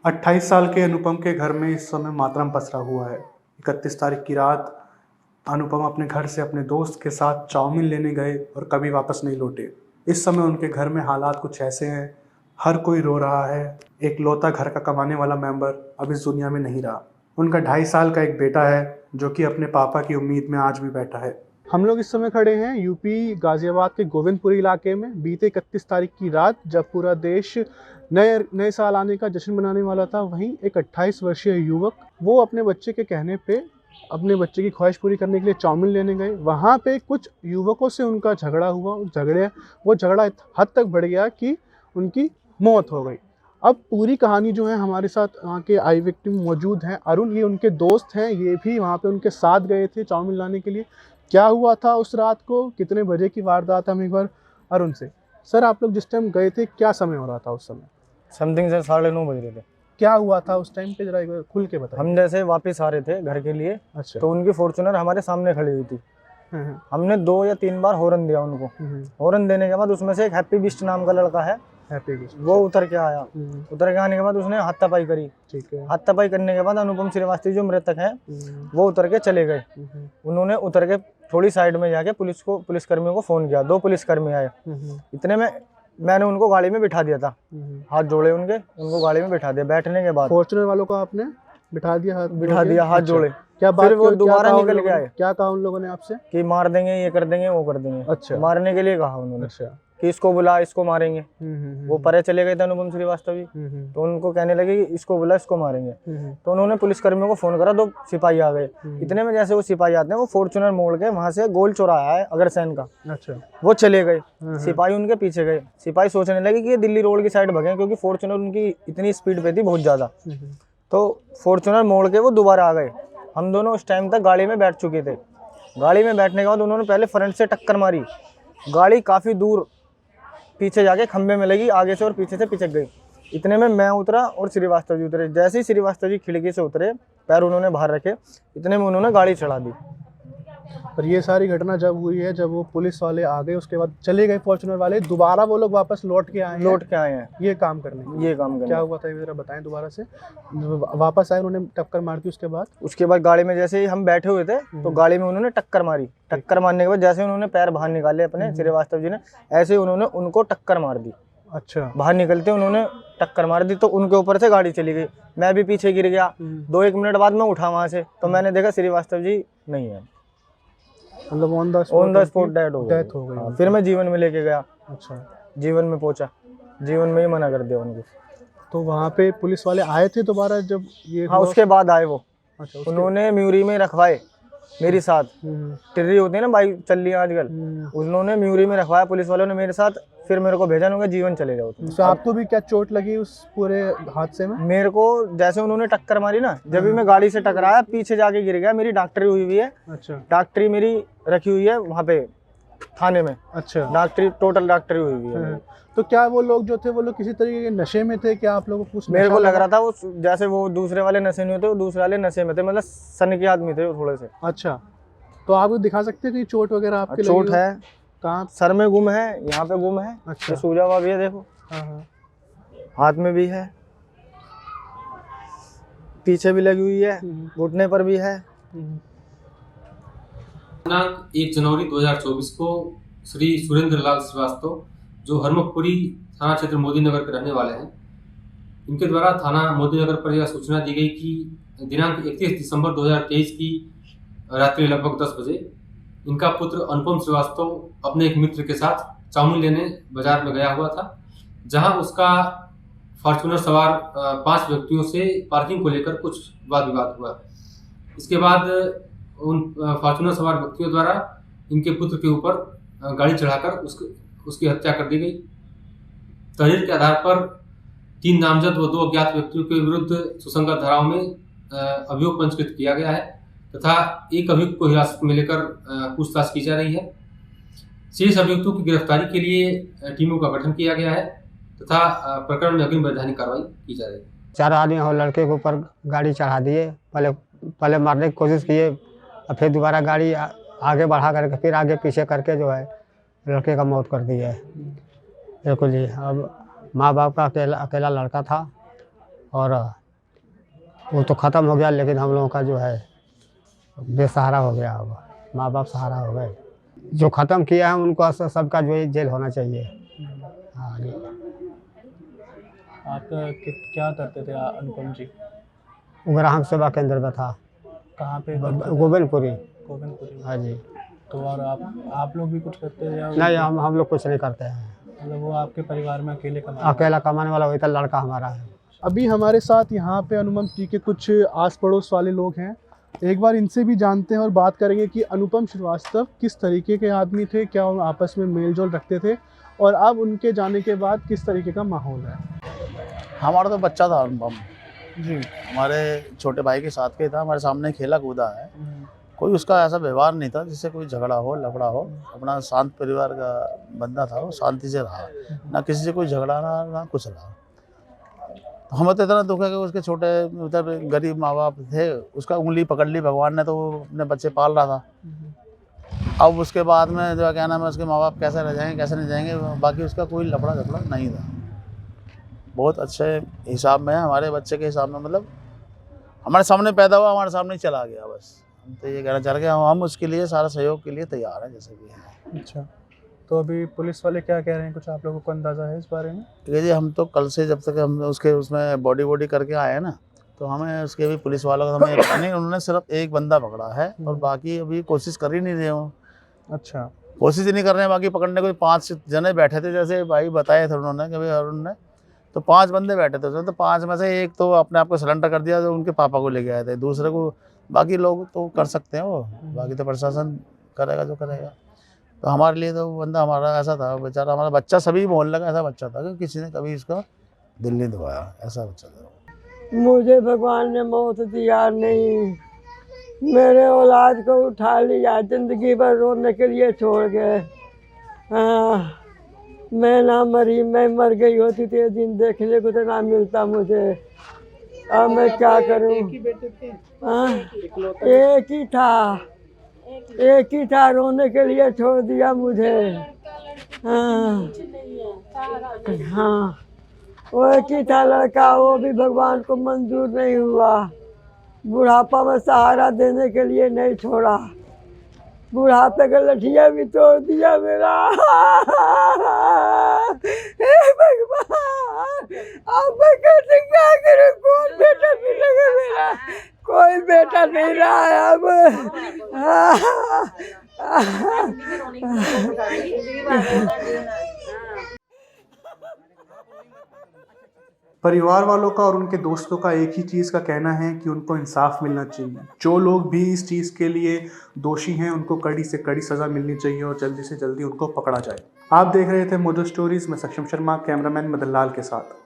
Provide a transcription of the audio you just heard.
28 साल के अनुपम के घर में इस समय मातरम पसरा हुआ है। 31 तारीख की रात अनुपम अपने घर से अपने दोस्त के साथ चाउमीन लेने गए और कभी वापस नहीं लौटे। इस समय उनके घर में हालात कुछ ऐसे हैं, हर कोई रो रहा है। एक लौता घर का कमाने वाला मेंबर अब इस दुनिया में नहीं रहा। उनका 2.5 साल का एक बेटा है जो कि अपने पापा की उम्मीद में आज भी बैठा है। हम लोग इस समय खड़े हैं यूपी गाजियाबाद के गोविंदपुरी इलाके में। बीते 31 तारीख की रात जब पूरा देश नए साल आने का जश्न मनाने वाला था, वहीं एक 28 वर्षीय युवक वो अपने बच्चे के कहने पे अपने बच्चे की ख्वाहिश पूरी करने के लिए चाउमीन लेने गए। वहाँ पे कुछ युवकों से उनका झगड़ा हुआ। वो झगड़ा हद तक बढ़ गया कि उनकी मौत हो गई। अब पूरी कहानी जो है, हमारे साथ वहाँ के आई विक्टिम मौजूद हैं। अरुण, ये उनके दोस्त हैं, ये भी वहाँ पे उनके साथ गए थे चाउमीन लाने के लिए। क्या हुआ था उस रात को, कितने बजे की वारदात, हम एक बार अरुण से। सर, आप लोग जिस टाइम गए थे क्या समय हो रहा था उस समय? समथिंग सर 9:30 बज रहे थे। क्या हुआ था उस टाइम पे, जरा एक बार खुल के बताइए। हम जैसे वापस आ रहे थे घर के लिए, अच्छा। तो उनकी फॉर्च्यूनर हमारे सामने खड़ी हुई थी। हमने 2 या 3 बार हॉर्न दिया उनको। हॉर्न देने के बाद उसमें से एक हैप्पी बिस्ट नाम का लड़का है, वो उतर के आया। उतर के आने के बाद उसने हाथापाई करी। ठीक है। हाथापाई करने के बाद अनुपम श्रीवास्तव जो मृतक हैं वो उतर के चले गए। उन्होंने उतर के थोड़ी साइड में जाके पुलिसकर्मियों को फोन किया। 2 पुलिसकर्मी आए। इतने में मैंने उनको गाड़ी में बिठा दिया था, हाथ जोड़े उनको गाड़ी में बिठा दिया। बैठने के बाद फॉर्च्यूनर वालों को आपने बिठा दिया, हाथ जोड़े। क्या बात, फिर वो दोबारा निकल के आए। क्या कहा उन लोगों ने आपसे? कि मार देंगे, ये कर देंगे, वो कर देंगे। अच्छा। मारने के लिए कहा उन्होंने। अच्छा। कि इसको बुला, इसको मारेंगे। वो परे चले गए थे अनुपम श्रीवास्तव जी। तो उनको कहने लगे कि इसको बुला, इसको मारेंगे। तो उन्होंने पुलिसकर्मियों को फोन करा। 2 सिपाही आ गए। इतने में जैसे वो सिपाही आते हैं, वो फॉर्च्यूनर मोड़ के वहां से गोल चौराहा है अग्रसेन का। अच्छा। वो चले गए। सिपाही उनके पीछे गए। सिपाही सोचने लगे कि ये दिल्ली रोड की साइड भगे, क्योंकि फॉर्च्यूनर उनकी इतनी स्पीड पे थी, बहुत ज्यादा। तो फॉर्च्यूनर मोड़ के वो दोबारा आ गए। हम दोनों उस टाइम तक गाड़ी में बैठ चुके थे। गाड़ी में बैठने के बाद उन्होंने पहले फ्रंट से टक्कर मारी। गाड़ी काफ़ी दूर पीछे जाके खंबे में लगी, आगे से और पीछे से पिचक गई। इतने में मैं उतरा और श्रीवास्तव जी उतरे। जैसे ही श्रीवास्तव जी खिड़की से उतरे, पैर उन्होंने बाहर रखे, इतने में उन्होंने गाड़ी चढ़ा दी। पर ये सारी घटना जब हुई है, जब वो पुलिस वाले आ गए, उसके बाद चले गए फॉर्च्यूनर वाले, दोबारा वो लोग वापस लौट के आए हैं ये काम करने। क्या हुआ था, जरा बताएं दोबारा से। वापस आए, उन्होंने टक्कर मार दी। उसके बाद गाड़ी में जैसे ही हम बैठे हुए थे, तो गाड़ी में उन्होंने टक्कर मारी। टक्कर मारने के बाद जैसे उन्होंने पैर बाहर निकाले अपने, श्रीवास्तव जी ने, ऐसे उन्होंने उनको टक्कर मार दी। अच्छा। बाहर निकलते उन्होंने टक्कर मार दी, तो उनके ऊपर से गाड़ी चली गई। मैं भी पीछे गिर गया। 2-1 मिनट बाद मैं उठा वहां से, तो मैंने देखा श्रीवास्तव जी नहीं है, मतलब ऑन द स्पॉट डेथ हो गई। फिर मैं जीवन में लेके गया। अच्छा। जीवन में पहुंचा, जीवन में ही मना कर दिया उनको। तो वहाँ पे पुलिस वाले आए थे दोबारा जब ये? हाँ, उसके बाद आए वो। अच्छा। उन्होंने म्यूरी में रखवाए मेरे साथ। टिर्री होती है ना, बाइक चल रही है आजकल, उन्होंने म्यूरी में रखवाया पुलिस वालों ने मेरे साथ। फिर मेरे को भेजा, उन्होंने जीवन चले जाओ। तो आपको भी क्या चोट लगी उस पूरे हादसे में? मेरे को जैसे उन्होंने टक्कर मारी ना, जब भी मैं गाड़ी से टकराया, पीछे जाके गिर गया। मेरी डॉक्टरी हुई है। अच्छा। डॉक्टरी मेरी रखी हुई है वहाँ पे थाने में। अच्छा। डॉक्टरी, टोटल डॉक्टरी हुई है। तो क्या वो लोग जो थे, वो लोग किसी तरीके के नशे में थे? क्या आप लोगों को कुछ? मेरे को लग रहा था वो, जैसे वो दूसरे वाले नशे में थे, वो दूसरे वाले नशे में थे, मतलब सन के आदमी थे वो थोड़े से। अच्छा। तो आप दिखा सकते हैं कि चोट वगैरह आपके? चोट है। कहाँ? सर में गुम है, यहाँ पे गुम है। अच्छा। सूजा हुआ भी है, देखो। हाथ में भी है, पीछे भी लगी हुई है, घुटने पर भी है। दिनांक 1 जनवरी 2024 को श्री सुरेंद्र लाल श्रीवास्तव, जो हरमुखपुरी थाना क्षेत्र मोदी नगर के रहने वाले हैं, इनके द्वारा थाना मोदी नगर पर यह सूचना दी गई कि दिनांक 31 दिसंबर 2023 की रात्रि लगभग 10 बजे इनका पुत्र अनुपम श्रीवास्तव अपने एक मित्र के साथ चाउमीन लेने बाजार में गया हुआ था, जहां उसका फॉर्च्यूनर सवार 5 व्यक्तियों से पार्किंग को लेकर कुछ वाद विवाद हुआ। इसके बाद उन फॉर्च्यूनर सवार व्यक्तियों द्वारा इनके पुत्र के ऊपर गाड़ी चढ़ाकर उसकी हत्या कर दी गई। तहरीर के आधार पर 3 नामजद व 2 अज्ञात व्यक्तियों के विरुद्ध सुसंगत धाराओं में अभियोग पंजीकृत किया गया है तथा एक अभियुक्त को हिरासत में लेकर पूछताछ की जा रही है। शेष अभियुक्तों की गिरफ्तारी के लिए टीमों का गठन किया गया है तथा प्रकरण में अग्रिम वैधानिक कार्रवाई की जा रही है। 4 आदमी और लड़के के ऊपर गाड़ी चढ़ा दिए। पहले मारने की कोशिश किए, और फिर दोबारा गाड़ी आगे बढ़ा करके फिर आगे पीछे करके जो है लड़के का मौत कर दी है। बिल्कुल जी। अब माँ बाप का अकेला लड़का था और वो तो ख़त्म हो गया, लेकिन हम लोगों का जो है बेसहारा हो गया। अब माँ बाप सहारा हो गए। जो ख़त्म किया है उनको सबका जो है जेल होना चाहिए। हाँ जी। आप क्या करते थे अनुपम जी? ग्राहक सेवा केंद्र में था। कहाँ पे? गोविंदपुरी। गोविंदपुरी। हाँ जी। तो और आप लोग भी कुछ करते हैं या नहीं, हम लोग कुछ नहीं करते हैं। मतलब वो आपके परिवार में अकेला कमाने वाला वही था, लड़का हमारा है। अभी हमारे साथ यहाँ पे अनुपम जी के कुछ आस पड़ोस वाले लोग हैं। एक बार इनसे भी जानते हैं और बात करेंगे कि अनुपम श्रीवास्तव किस तरीके के आदमी थे, क्या वो आपस में मेल जोल रखते थे और अब उनके जाने के बाद किस तरीके का माहौल है। हमारा तो बच्चा था अनुपम जी। हमारे छोटे भाई के साथ के था, हमारे सामने खेला कूदा है। कोई उसका ऐसा व्यवहार नहीं था जिससे कोई झगड़ा हो लफड़ा हो। अपना शांत परिवार का बंदा था, वो शांति से रहा, ना किसी से कोई झगड़ा ना कुछ रहा। तो हमें तो इतना दुख है कि उसके छोटे उधर गरीब माँ बाप थे, उसका उंगली पकड़ ली भगवान ने, तो वो अपने बच्चे पाल रहा था। अब उसके बाद में जो क्या नाम है, उसके माँ बाप कैसे रह जाएंगे कैसे नहीं जाएंगे, बाकी उसका कोई लफड़ा झगड़ा नहीं था। बहुत अच्छे हिसाब में है हमारे बच्चे के हिसाब में, मतलब हमारे सामने पैदा हुआ, हमारे सामने ही चला गया। बस हम तो ये कहना चाह रहे हैं कि हम उसके लिए सारा सहयोग के लिए तैयार हैं जैसे भी है। अच्छा, तो अभी पुलिस वाले क्या कह रहे हैं, कुछ आप लोगों को अंदाज़ा है इस बारे में? ठीक है जी, हम तो कल से जब तक हम उसके उसमें बॉडी करके आए हैं ना, तो हमें उसके भी पुलिस वालों का हमें नहीं, उन्होंने सिर्फ एक बंदा पकड़ा है और बाकी अभी कोशिश कर ही नहीं रहे हो। अच्छा, कोशिश ही नहीं कर रहे हैं बाकी पकड़ने को। 5 जने बैठे थे, जैसे भाई बताए थे उन्होंने कि भाई अरुण ने, तो 5 बंदे बैठे थे उसमें। तो 5 में से एक तो अपने आप को सरेंडर कर दिया, जो उनके पापा को लेके आए थे। दूसरे को बाकी लोग तो कर सकते हैं, वो बाकी तो प्रशासन करेगा जो करेगा। तो हमारे लिए तो वो बंदा हमारा ऐसा था, बेचारा हमारा बच्चा, सभी मोहल्ले का ऐसा बच्चा था कि किसी ने कभी इसका दिल नहीं दुखाया, ऐसा बच्चा था। मुझे भगवान ने मौत दिया नहीं, मेरे औलाद को उठा लिया, जिंदगी भर रोने के लिए छोड़ गए। मैं ना मरी, मैं मर गई होती तो ये दिन देखने को तो ना मिलता मुझे। अब मैं क्या करूं? एक ही था, रोने के लिए छोड़ दिया मुझे। हाँ, वो एक ही था लड़का, वो भी भगवान को मंजूर नहीं हुआ। बुढ़ापा में सहारा देने के लिए नहीं छोड़ा, बुढ़ापे का लठिया भी तोड़ दिया मेरा। हे भगवान, अब मैं कैसे क्या करूं? कौन बेटा मिलेगा मेरा? कोई बेटा नहीं रहा है अब। परिवार वालों का और उनके दोस्तों का एक ही चीज़ का कहना है कि उनको इंसाफ मिलना चाहिए। जो लोग भी इस चीज़ के लिए दोषी हैं उनको कड़ी से कड़ी सज़ा मिलनी चाहिए और जल्दी से जल्दी उनको पकड़ा जाए। आप देख रहे थे मोजो स्टोरीज में सक्षम शर्मा, कैमरामैन मदन लाल के साथ।